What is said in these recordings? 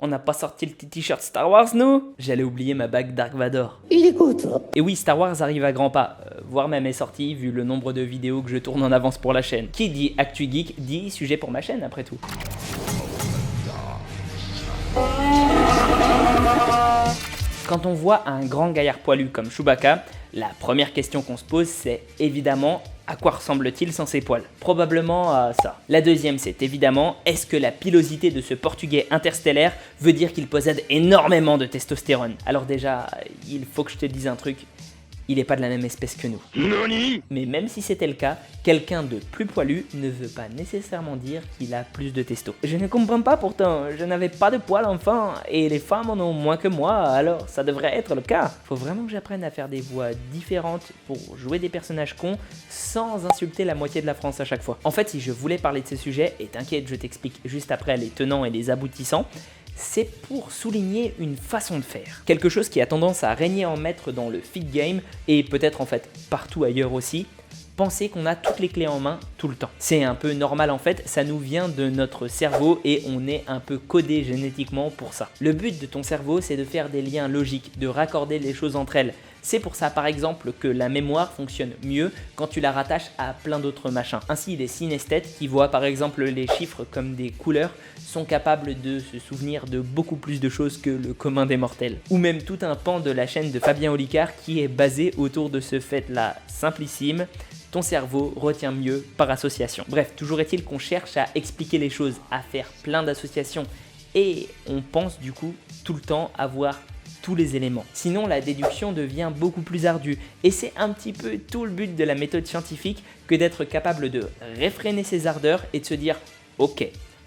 On n'a pas sorti le petit t-shirt Star Wars, nous? J'allais oublier ma bague Dark Vador. Il est content. Et oui, Star Wars arrive à grands pas, voire même est sorti vu le nombre de vidéos que je tourne en avance pour la chaîne. Qui dit Actu Geek dit sujet pour ma chaîne après tout. Quand on voit un grand gaillard poilu comme Chewbacca, la première question qu'on se pose c'est évidemment à quoi ressemble-t-il sans ses poils? Probablement à ça. La deuxième c'est évidemment est-ce que la pilosité de ce portugais interstellaire veut dire qu'il possède énormément de testostérone? Alors déjà, il faut que je te dise un truc. Il n'est pas de la même espèce que nous. Nani? Mais même si c'était le cas, quelqu'un de plus poilu ne veut pas nécessairement dire qu'il a plus de testo. Je ne comprends pas pourtant, je n'avais pas de poils enfant et les femmes en ont moins que moi, alors ça devrait être le cas. Faut vraiment que j'apprenne à faire des voix différentes pour jouer des personnages cons sans insulter la moitié de la France à chaque fois. En fait, si je voulais parler de ce sujet, et t'inquiète, je t'explique juste après les tenants et les aboutissants, c'est pour souligner une façon de faire. Quelque chose qui a tendance à régner en maître dans le feed game et peut-être en fait partout ailleurs aussi. Penser qu'on a toutes les clés en main tout le temps. C'est un peu normal en fait, ça nous vient de notre cerveau et on est un peu codé génétiquement pour ça. Le but de ton cerveau c'est de faire des liens logiques, de raccorder les choses entre elles. C'est pour ça par exemple que la mémoire fonctionne mieux quand tu la rattaches à plein d'autres machins. Ainsi les synesthètes qui voient par exemple les chiffres comme des couleurs sont capables de se souvenir de beaucoup plus de choses que le commun des mortels. Ou même tout un pan de la chaîne de Fabien Olicard qui est basé autour de ce fait là simplissime. Ton cerveau retient mieux par association. Bref, toujours est-il qu'on cherche à expliquer les choses, à faire plein d'associations et on pense du coup tout le temps avoir tous les éléments. Sinon, la déduction devient beaucoup plus ardue et c'est un petit peu tout le but de la méthode scientifique que d'être capable de réfréner ses ardeurs et de se dire « Ok,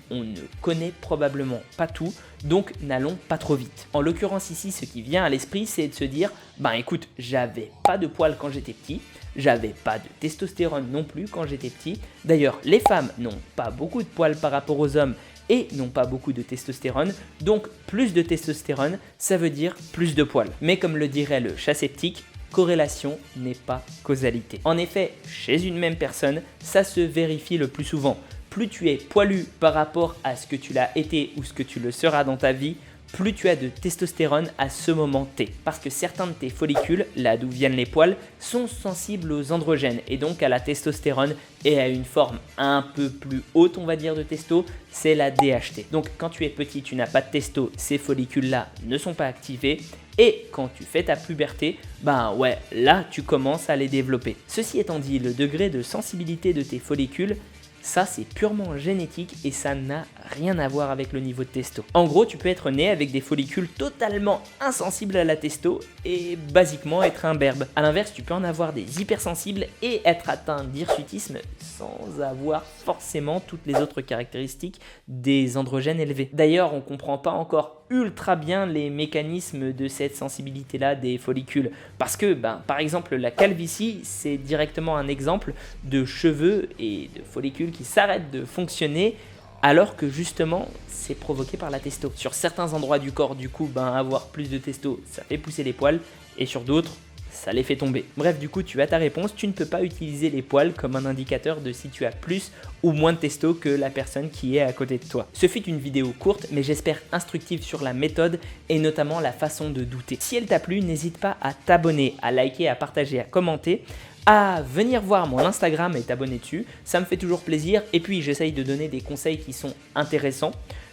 on ne connaît probablement pas tout, donc n'allons pas trop vite. » En l'occurrence ici, ce qui vient à l'esprit, c'est de se dire « Ben écoute, j'avais pas de poils quand j'étais petit, j'avais pas de testostérone non plus quand j'étais petit. D'ailleurs, les femmes n'ont pas beaucoup de poils par rapport aux hommes et n'ont pas beaucoup de testostérone, donc plus de testostérone, ça veut dire plus de poils. Mais comme le dirait le chat sceptique, corrélation n'est pas causalité. En effet, chez une même personne, ça se vérifie le plus souvent. Plus tu es poilu par rapport à ce que tu l'as été ou ce que tu le seras dans ta vie, plus tu as de testostérone à ce moment T. Parce que certains de tes follicules, là d'où viennent les poils, sont sensibles aux androgènes et donc à la testostérone et à une forme un peu plus haute on va dire de testo, c'est la DHT. Donc quand tu es petit, tu n'as pas de testo, ces follicules-là ne sont pas activés. Et quand tu fais ta puberté, ben ouais, là tu commences à les développer. Ceci étant dit, le degré de sensibilité de tes follicules, ça c'est purement génétique et ça n'a rien à voir avec le niveau de testo. En gros, tu peux être né avec des follicules totalement insensibles à la testo et basiquement être un berbe. A l'inverse, tu peux en avoir des hypersensibles et être atteint d'hirsutisme sans avoir forcément toutes les autres caractéristiques des androgènes élevés. D'ailleurs, on comprend pas encore ultra bien les mécanismes de cette sensibilité-là des follicules. Parce que, par exemple, la calvitie, c'est directement un exemple de cheveux et de follicules qui s'arrêtent de fonctionner alors que justement, c'est provoqué par la testo. Sur certains endroits du corps, du coup, avoir plus de testo, ça fait pousser les poils, et sur d'autres, ça les fait tomber. Bref, du coup, tu as ta réponse, tu ne peux pas utiliser les poils comme un indicateur de si tu as plus ou moins de testo que la personne qui est à côté de toi. Ce fut une vidéo courte, mais j'espère instructive sur la méthode et notamment la façon de douter. Si elle t'a plu, n'hésite pas à t'abonner, à liker, à partager, à commenter, à venir voir mon Instagram et t'abonner dessus, ça me fait toujours plaisir et puis j'essaye de donner des conseils qui sont intéressants.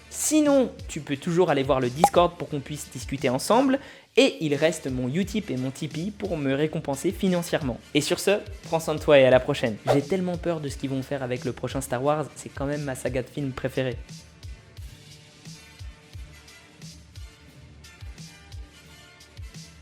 Sinon, tu peux toujours aller voir le Discord pour qu'on puisse discuter ensemble et il reste mon Utip et mon Tipeee pour me récompenser financièrement. Et sur ce, prends soin de toi et à la prochaine. J'ai tellement peur de ce qu'ils vont faire avec le prochain Star Wars, c'est quand même ma saga de films préférée.